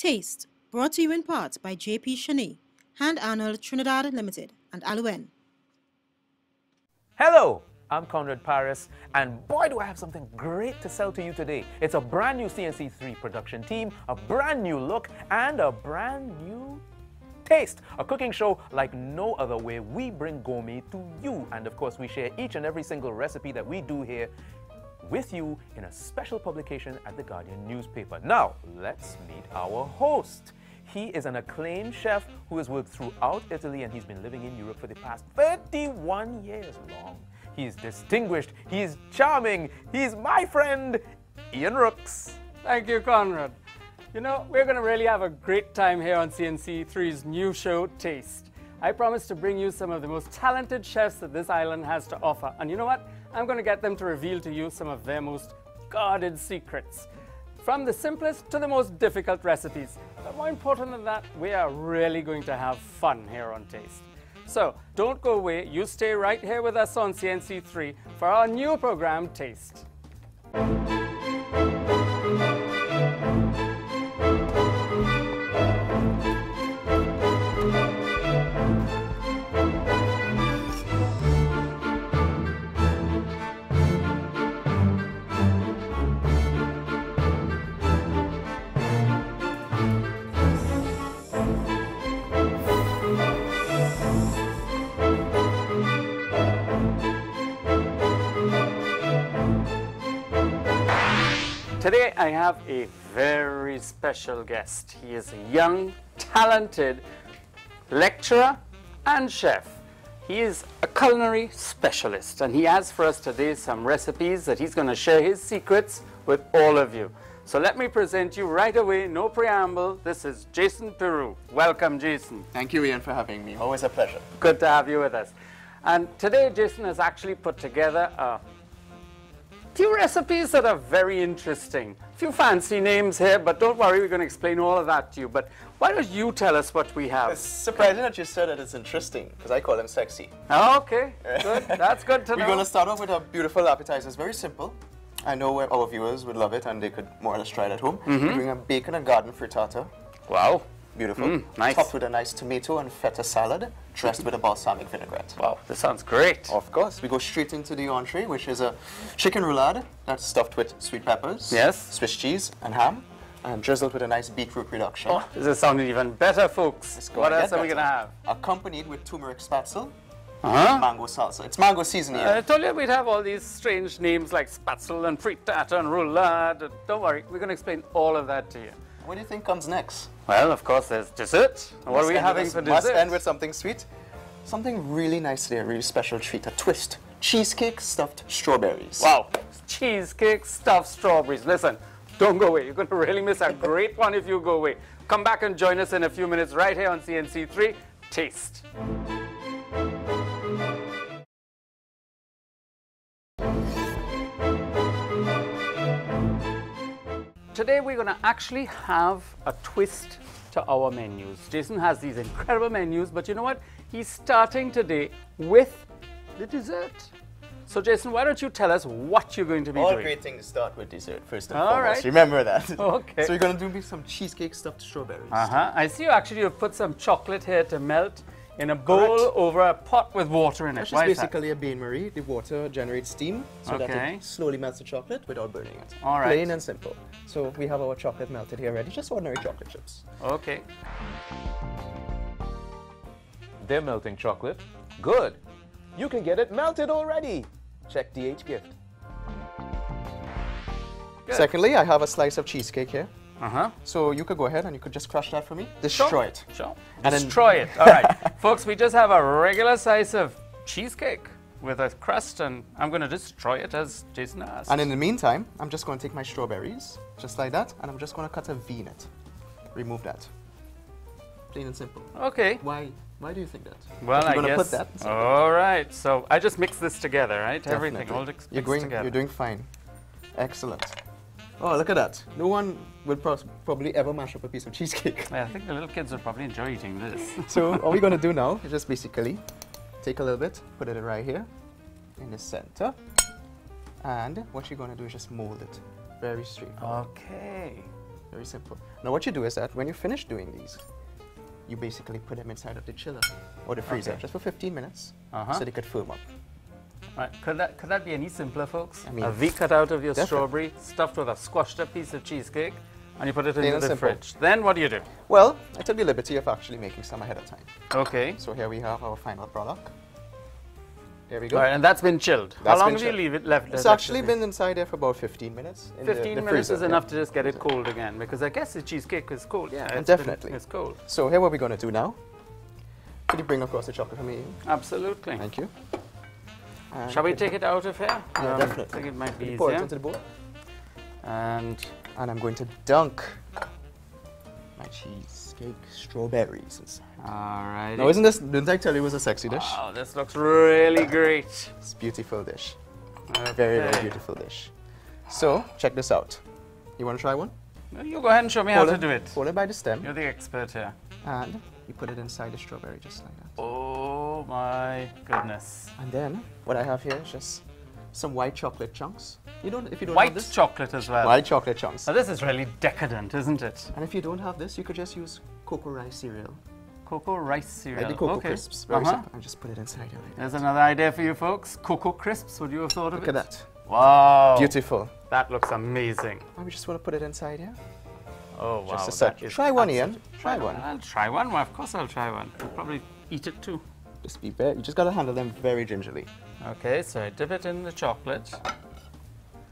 Taste, brought to you in part by JP Chenet, Hand Arnold Trinidad Limited, and Aluen. Hello, I'm Conrad Paris, and boy do I have something great to sell to you today. It's a brand new CNC3 production team, a brand new look, and a brand new taste. A cooking show like no other, where we bring gourmet to you. And of course, we share each and every single recipe that we do here with you in a special publication at the Guardian newspaper. Now, let's meet our host. He is an acclaimed chef who has worked throughout Italy, and he's been living in Europe for the past 31 years long. He's distinguished, he's charming, he's my friend, Ian Rooks. Thank you, Conrad. You know, we're going to really have a great time here on CNC3's new show, Taste. I promise to bring you some of the most talented chefs that this island has to offer. And you know what? I'm going to get them to reveal to you some of their most guarded secrets. From the simplest to the most difficult recipes. But more important than that, we are really going to have fun here on Taste. So don't go away. You stay right here with us on CNC3 for our new program, Taste. Today I have a very special guest. He is a young, talented lecturer and chef. He is a culinary specialist, and he has for us today some recipes that he's going to share his secrets with all of you. So let me present you right away, no preamble. This is Jason Peru. Welcome, Jason. Thank you, Ian, for having me. Always a pleasure. Good to have you with us. And today Jason has actually put together a few recipes that are very interesting. A few fancy names here, but don't worry, we're going to explain all of that to you. But why don't you tell us what we have? It's surprising that you said that it's interesting, because I call them sexy. Okay, good. That's good to know. We're going to start off with a beautiful appetizer. It's very simple. I know our viewers would love it, and they could more or less try it at home. We're doing a bacon and garden frittata. Wow. Beautiful. Nice. Topped with a nice tomato and feta salad, dressed with a balsamic vinaigrette. Wow, this sounds great. Of course. We go straight into the entree, which is a chicken roulade that's stuffed with sweet peppers, Yes. Swiss cheese, and ham, and drizzled with a nice beetroot reduction. Oh, this is sounding even better, folks. What else are we going to have? Accompanied with turmeric spatzel, Uh-huh. mango salsa. It's mango seasoning. I told you we'd have all these strange names like spatzel and frittata and roulade. Don't worry, we're going to explain all of that to you. What do you think comes next? Well, of course, there's dessert. What are we having for Must dessert? end with something sweet. Something really nice today, a really special treat, a twist. Cheesecake stuffed strawberries. Wow, cheesecake stuffed strawberries. Listen, don't go away. You're going to really miss a great one if you go away. Come back and join us in a few minutes right here on CNC3. Taste. Today we're going to actually have a twist to our menus. Jason has these incredible menus, but you know what? He's starting today with the dessert. So Jason, why don't you tell us what you're going to be All doing? great things start with dessert, first and All foremost. right. Remember that. Okay. So we're going to do some cheesecake stuffed strawberries. I see you actually have put some chocolate here to melt in a bowl Correct. over a pot with water in it. That's Why just is that? basically a bain-marie. The water generates steam so that Okay. it slowly melts the chocolate without burning it. All right. Plain and simple. So we have our chocolate melted here ready, just ordinary chocolate chips. Okay. They're melting chocolate. Good. You can get it melted already. Check DH Gift. Good. Secondly, I have a slice of cheesecake here. Uh-huh. So you could go ahead and you could just crush that for me. Destroy it. Sure. And then- Destroy it. All right. Folks, we just have a regular size of cheesecake with a crust, and I'm going to destroy it as Jason asked. And in the meantime, I'm just going to take my strawberries, just like that, and I'm just going to cut a V in it. Remove that. Plain and simple. Okay. Why do you think that? Well, You're I gonna guess. put that in something. All right. So I just mix this together, right? Everything Definitely. all mixed You're together. doing fine. Excellent. Oh, look at that. No one will probably ever mash up a piece of cheesecake. Yeah, I think the little kids would probably enjoy eating this. So all we're going to do now is just basically take a little bit, put it right here in the center. And what you're going to do is just mold it very straight. Okay. Very simple. Now what you do is that when you finish doing these, you basically put them inside of the chiller or the freezer just for 15 minutes so they could firm up. Right. Could that be any simpler, folks? I mean, a V cut out of your definitely. strawberry, stuffed with a squashed up piece of cheesecake, and you put it Plain into and the simple. fridge. Then what do you do? Well, I took the liberty of actually making some ahead of time. Okay. So here we have our final product. There we go. All right, and that's been chilled. How That's long been have you chilled. leave it left? It's left actually it? been inside there for about 15 minutes. In 15 the minutes freezer, is yeah. enough to just get it cold again, because I guess the cheesecake is cold. Yeah, it's Definitely. it's cold. So here what we're going to do now. Could you bring across the chocolate for me? Absolutely. Thank you. And Shall we could- take it out of here? Yeah, definitely. I think it might be Could you pour it easier. into the bowl? And And I'm going to dunk my cheesecake strawberries inside. all right. Now isn't this, didn't I tell you it was a sexy dish? Wow, this looks really great. It's a beautiful dish. Okay. Very, very beautiful dish. So, check this out. You want to try one? You go ahead and show me how to do it. Hold it by the stem You're the expert here. and you put it inside the strawberry just like that. Oh my goodness. And then what I have here is just some white chocolate chunks. If you don't have White this, chocolate as well. white chocolate chunks. Now this is really decadent, isn't it? And if you don't have this, you could just use cocoa rice cereal. Cocoa rice cereal. Like the Cocoa okay. Crisps. Very simple. And just put it inside here like that. There's another idea for you folks. Cocoa crisps, would you have thought of Look it? at that. Wow. Beautiful. That looks amazing. And we just want to put it inside here. Oh wow. Just a sec. that is Try one, Ian. absolute- Try one. I'll try one. Well, of course I'll try one. I'll probably eat it too. Just be very, you just got to handle them very gingerly. Okay, so I dip it in the chocolate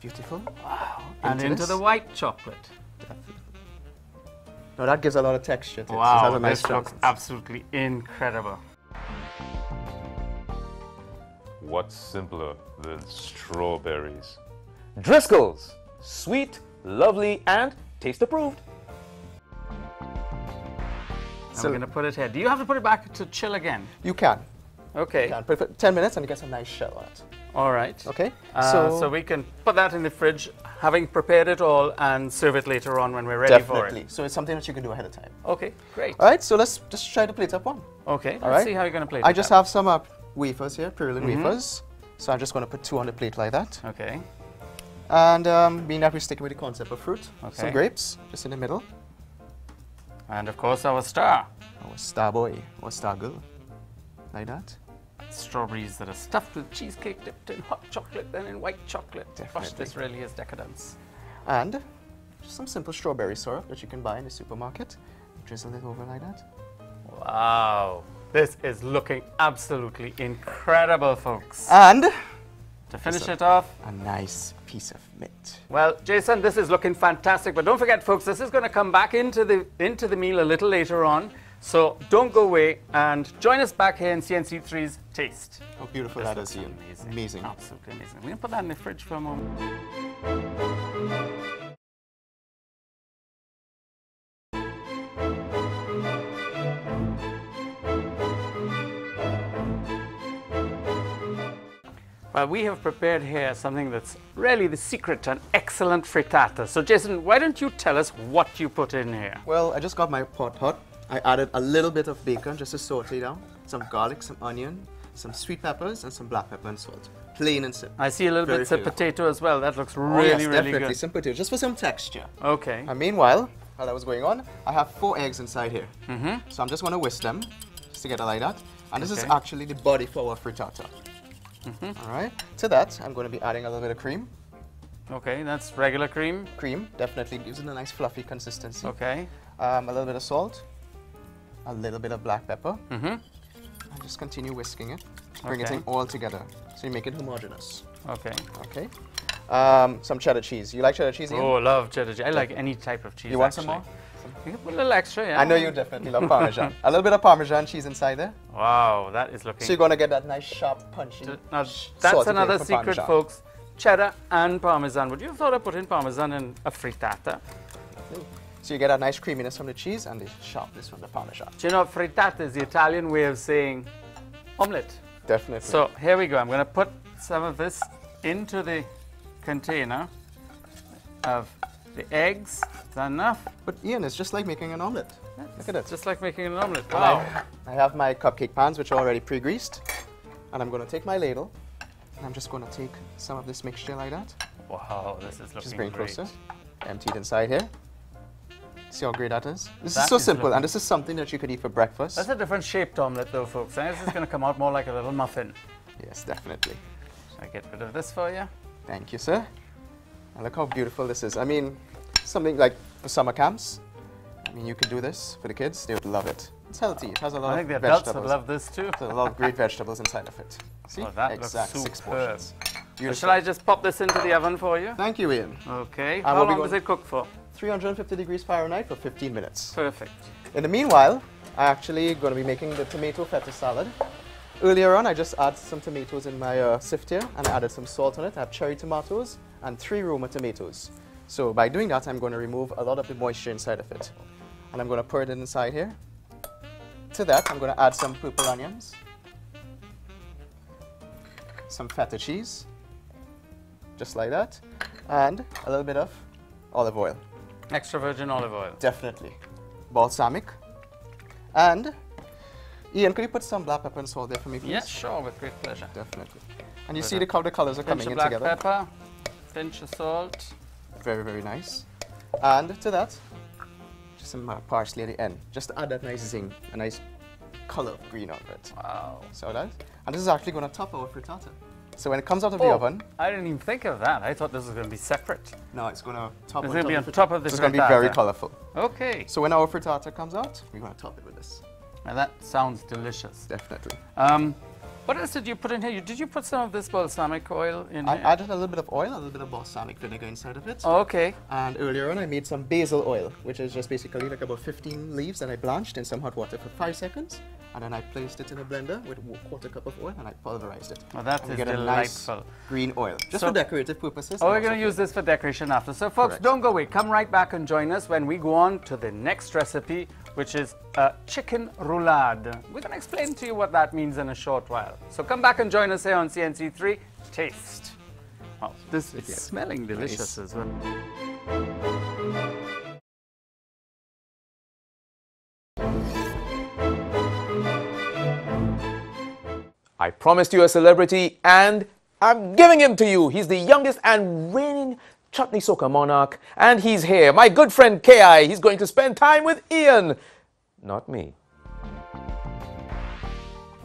Beautiful. and into this. the white chocolate. Now that gives a lot of texture to it. So it Wow, has a nice this looks chunk. absolutely incredible. What's simpler than strawberries? Driscoll's. Sweet, lovely, and taste approved. And So- we're going to put it here. Do you have to put it back to chill again? You can. Okay. You can. Put it for 10 minutes and you get some nice shell on it. All right. Okay? So we can put that in the fridge, having prepared it all, and serve it later on when we're ready Definitely. for it. So it's something that you can do ahead of time. Okay, great. All right, so let's just try to plate up one. Okay, All let's right. see how you're going to plate I it just up. have some wafers here, Purulin wafers. So I'm just going to put 2 on the plate like that. Okay. And being that we're sticking with the concept of fruit, Okay. some grapes just in the middle. And of course, our star. Our star boy or star girl. Like that. Strawberries that are stuffed with cheesecake, dipped in hot chocolate, then in white chocolate. Gosh, Definitely. this really is decadence. And just some simple strawberry syrup that you can buy in the supermarket. Drizzle it over like that. Wow. This is looking absolutely incredible, folks. And To finish it off, a nice piece of mint. well, Jason, this is looking fantastic. But don't forget, folks, this is going to come back into the meal a little later on. So don't go away and join us back here in CNC3's Taste. How beautiful This that looks is, Ian. amazing. Amazing. Absolutely amazing. We're going to put that in the fridge for a moment. Well, we have prepared here something that's really the secret to an excellent frittata. So, Jason, why don't you tell us what you put in here? Well, I just got my pot hot. I added a little bit of bacon just to saute down. Some garlic, some onion, some sweet peppers, and some black pepper and salt. Plain and simple. I see a little Very bits of flavorful. potato as well. That looks Oh, really, yes, really definitely. good. Some potato, just for some texture. Okay. And meanwhile, while that was going on, I have 4 eggs inside here. So I'm just going to whisk them just to get it like that. And this is Okay. actually the body for our frittata. All right. To that, I'm going to be adding a little bit of cream. Okay, that's regular cream. Cream definitely gives it a nice fluffy consistency. Okay. A little bit of salt, a little bit of black pepper, Mm-hmm. and just continue whisking it. Bring it Okay. in all together, so you make it homogeneous. Okay. Okay. Some cheddar cheese. You like cheddar cheese, Ian? Oh, love cheddar cheese. I like any type of cheese. You want some actually. more? You can put a little extra, yeah. I know you definitely love Parmesan. A little bit of Parmesan cheese inside there. Wow, that is looking. So you're going to get that nice, sharp, punchy. Now, salty that's flavor another from secret, Parmesan. folks. Cheddar and Parmesan. Would you have thought of putting Parmesan in a frittata? So you get that nice creaminess from the cheese and the sharpness from the Parmesan. Do you know, frittata is the Italian way of saying omelette. Definitely. So here we go. I'm going to put some of this into the container of the eggs. Is that enough? But Ian, it's just like making an omelette. Look at it. Just like making an omelette. And Wow. I have my cupcake pans, which are already pre-greased. And I'm going to take my ladle. And I'm just going to take some of this mixture like that. Wow, this is looking Just bring it great. closer. Empty it inside here. See how great that is? This That is so is simple, lovely. and this is something that you could eat for breakfast. That's a different shaped omelette though, folks. This is going to come out more like a little muffin. Yes, definitely. Shall I get rid of this for you? Thank you, sir. And look how beautiful this is. I mean, something like for summer camps. I mean, you could do this for the kids. They would love it. It's healthy. It has a lot I of think the adults vegetables. would love this too. There's a lot of great vegetables inside of it. See? Oh, that looks exact 6 superb. portions. So Beautiful. shall I just pop this into the oven for you? Thank you, Ian. Okay. And How we'll be long going- does it cook for? 350 degrees Fahrenheit for 15 minutes. Perfect. In the meanwhile, I'm actually going to be making the tomato feta salad. Earlier on, I just added some tomatoes in my sift here, and I added some salt on it. I have cherry tomatoes and 3 Roma tomatoes. So by doing that, I'm going to remove a lot of the moisture inside of it. And I'm going to pour it inside here. To that, I'm going to add some purple onions, some feta cheese, just like that, and a little bit of olive oil. Extra virgin olive oil. Definitely. Balsamic. And Ian, could you put some black pepper and salt there for me, please? Yes, sure, with great pleasure. Definitely. And you see how the colors are Pinch coming of in black together. pepper, pinch of salt. Very, very nice. And to that, just some parsley at the end, just to add that nice zing, a nice color of green on it. Wow. So that, and this is actually going to top our frittata. So when it comes out of the oven, I didn't even think of that. I thought this was going to be separate. no, it's going to top. It's going to be on top of the It's going to be very frittata. colorful. Okay. So when our frittata comes out, we're going to top it with this. Now that sounds delicious. Definitely. What else did you put in here? Did you put some of this balsamic oil in I here? added a little bit of oil, a little bit of balsamic vinegar inside of it. Oh, okay. And earlier on, I made some basil oil, which is just basically like about 15 leaves that I blanched in some hot water for 5 seconds. And then I placed it in a blender with a quarter cup of oil and I pulverized it. Well, that And is you get a nice delightful. green oil, just So- for decorative purposes. Oh, and we're going also to use this for decoration after. So, folks, Correct. don't go away. Come right back and join us when we go on to the next recipe, which is chicken roulade. We're going to explain to you what that means in a short while. So come back and join us here on CNC3 Taste. Oh, this is smelling delicious as well. I promised you a celebrity, and I'm giving him to you. He's the youngest and reigning Chutney Soca monarch, and he's here. My good friend K.I. He's going to spend time with Ian, not me.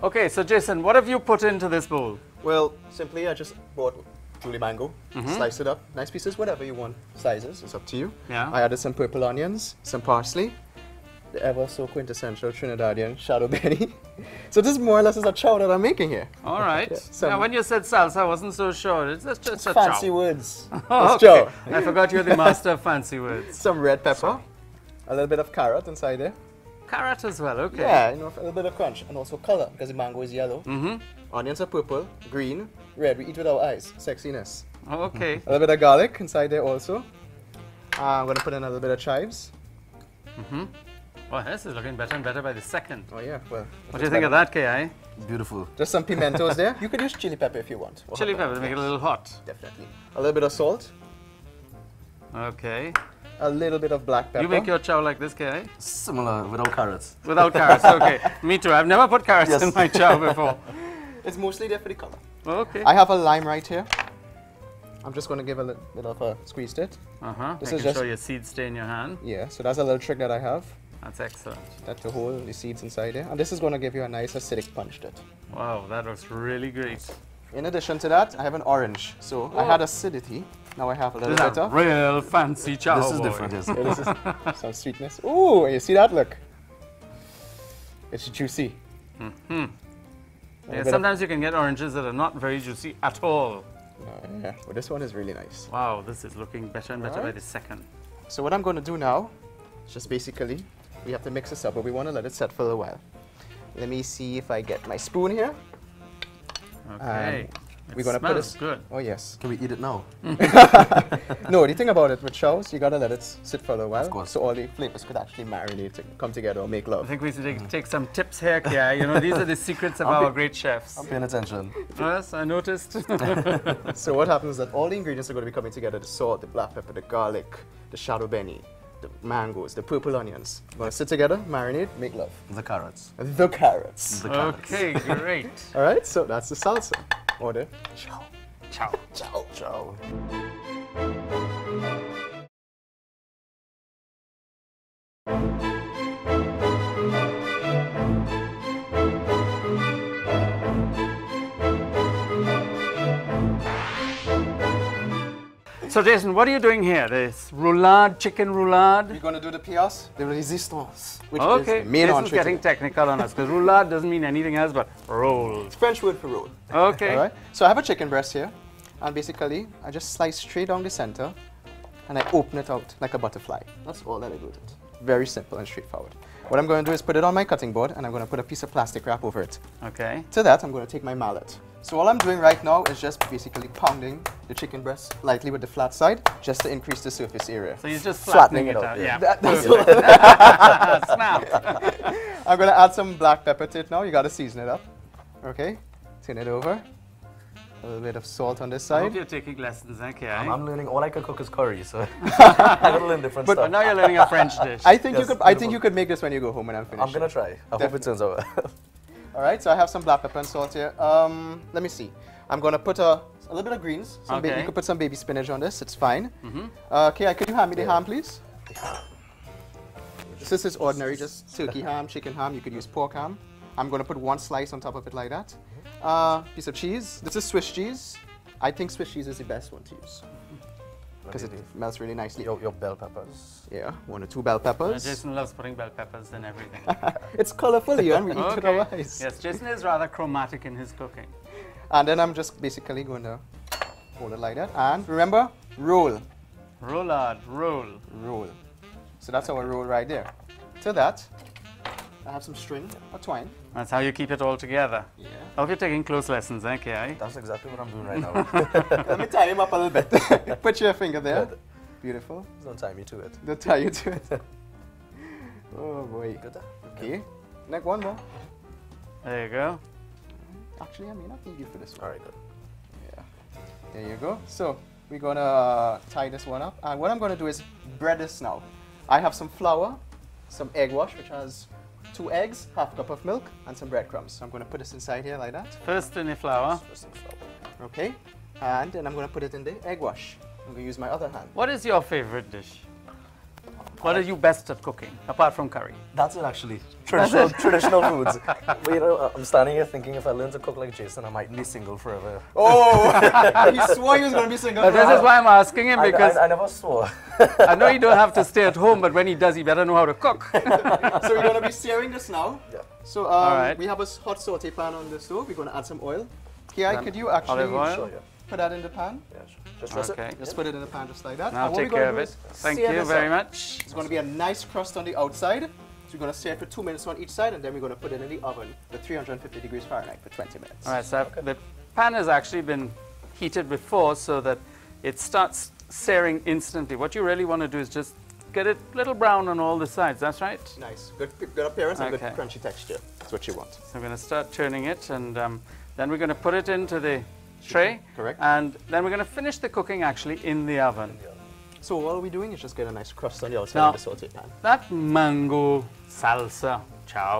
Okay, so Jason, what have you put into this bowl? Well, simply I just bought Julie mango, sliced it up, nice pieces, whatever you want sizes, it's up to you. Yeah. I added some purple onions, some parsley, the ever so quintessential Trinidadian shadow benny. So this more or less is a chow that I'm making here. All right. some- Now, when you said salsa, I wasn't so sure. It's just a Fancy chow. words. Oh, It's chow. I forgot you're the master of fancy words. Some red pepper, a little bit of carrot inside there. Carrot as well, okay. Yeah, you know, a little bit of crunch and also color because the mango is yellow. Onions are purple, green, red. We eat with our eyes. Sexiness. Okay. A little bit of garlic inside there also. I'm gonna put in a little bit of chives. Well, this is looking better and better by the second. Oh yeah, well. What do you think of that, K.I.? Beautiful. Just some pimentos there. You could use chili pepper if you want. Or Chili hot pepper to make it a little hot. Definitely. A little bit of salt. Okay. A little bit of black pepper. You make your chow like this, K.I.? Similar, without carrots. Without carrots, okay. Me too. I've never put carrots in my chow before. It's mostly there for the color. Okay. I have a lime right here. I'm just gonna give a little bit of a squeeze to it. This This is Making just- sure your seeds stay in your hand. Yeah, so that's a little trick that I have. That's excellent. That to hold the seeds inside there. And this is gonna give you a nice acidic punch to it. Wow, that looks really great. In addition to that, I have an orange. So I had acidity. Now I have a little This bit is a of. real fancy chow. This is boy. different, yes. Yeah, this is some sweetness. Ooh, you see that? Look. It's juicy. Yeah, sometimes you can get oranges that are not very juicy at all. Yeah, but this one is really nice. Wow, this is looking better and better by Alright. the second. So what I'm going to do now is just basically, we have to mix this up, but we want to let it set for a while. Let me see if I get my spoon here. Okay. We're going to put smells this. good. Oh yes. Can we eat it now? No, the thing about it with chows, you got to let it sit for a while. Of course. So all the flavors could actually marinate and come together or make I love. think we should take some tips here, Kia. You know, these are the secrets of our great chefs. I'm paying attention. Yes, I noticed. So what happens is that all the ingredients are going to be coming together. The salt, the black pepper, the garlic, the shadow benny, the mangoes, the purple onions. Going to sit together, marinate, make love. The carrots. The carrots. The carrots. Okay, great. All right, so that's the salsa. Order. Ciao. Ciao. Ciao. So Jason, what are you doing here? This roulade, chicken roulade? We're going to do the pièce de résistance, which Okay, is the main Jason's entree. getting technical on us because roulade doesn't mean anything else but rolls. French word for roll. Okay. All right. So I have a chicken breast here, and basically I just slice straight down the center, and I open it out like a butterfly. That's all that I do with it. Very simple and straightforward. What I'm going to do is put it on my cutting board, and I'm going to put a piece of plastic wrap over it. Okay. To that, I'm going to take my mallet. So all I'm doing right now is just basically pounding the chicken breast lightly with the flat side, just to increase the surface area. So you're just flattening it out. out, Yeah. That's Snap. I'm going to add some black pepper to it now. You got to season it up. Okay. Turn it over. A little bit of salt on this I hope side. you're taking lessons, okay? I'm learning. All I can cook is curry, so I gotta learn different But stuff. now you're learning a French dish. I think Yes, I think you could make this when you go home and I'm finished. I'm gonna try. I hope it turns out. All right, so I have some black pepper and salt here. Let me see. I'm gonna put a little bit of greens. Okay. You could put some baby spinach on this. It's fine. Okay, could you hand me the ham, please? This is ordinary, just turkey ham, chicken ham. You could use pork ham. I'm gonna put one slice on top of it like that. Piece of cheese. This is Swiss cheese. I think Swiss cheese is the best one to use because it melts really nicely. Your bell peppers. Yeah, 1 or 2 bell peppers. Jason loves putting bell peppers in everything. It's colorful here, and we eat with our Okay. eyes. Yes, Jason is rather chromatic in his cooking. And then I'm just basically going to hold it like that. And remember, roll, Roulade, roll. roll. So that's our roll right there. To that, I have some string or twine. That's how you keep it all together. Yeah. I hope you're taking close lessons, okay? That's exactly what I'm doing right now. Let me tie him up a little bit. Put your finger there. Good. Beautiful. Don't tie me to it. They'll tie you to it. Oh boy. Good. Okay. Next one more. There you go. Actually, I may not need you for this one. All right. Good. Yeah. There you go. So we're gonna tie this one up. And what I'm gonna do is bread this now. I have some flour, some egg wash, which has 2 eggs, half cup of milk, and some breadcrumbs. So I'm gonna put this inside here like that. First in the flour. First things first. Okay. And then I'm gonna put it in the egg wash. I'm gonna use my other hand. What is your favorite dish? What are you best at cooking, apart from curry? That's it actually. Traditional foods. But you know, I'm standing here thinking if I learn to cook like Jason, I might be single forever. Oh! He swore he was gonna be single. But this is why I'm asking him, because I never swore. I know you don't have to stay at home, but when he does, he better know how to cook. So we're gonna be searing this now. Yeah. So right. we have a hot saute pan on the stove. We're gonna add some oil. Kiai, could you actually Olive oil? Sure, yeah. put that in the pan? Yeah, sure. Just press Okay. it. Just put it in the pan just like that. Now And what take we're care gonna of do it. is Thank sear you this very up. much. It's going to be a nice crust on the outside. So we're going to sear it for 2 minutes on each side, and then we're going to put it in the oven at 350 degrees Fahrenheit for 20 minutes. All right, so the pan has actually been heated before so that it starts searing instantly. What you really want to do is just get it a little brown on all the sides, that's right? Nice. Good appearance and Okay. good crunchy texture. That's what you want. So I'm going to start turning it, and then we're going to put it into the tray. Correct. And then we're going to finish the cooking actually in the oven. So all we're doing is just get a nice crust on the outside Now- of the saute pan. That mango salsa, ciao.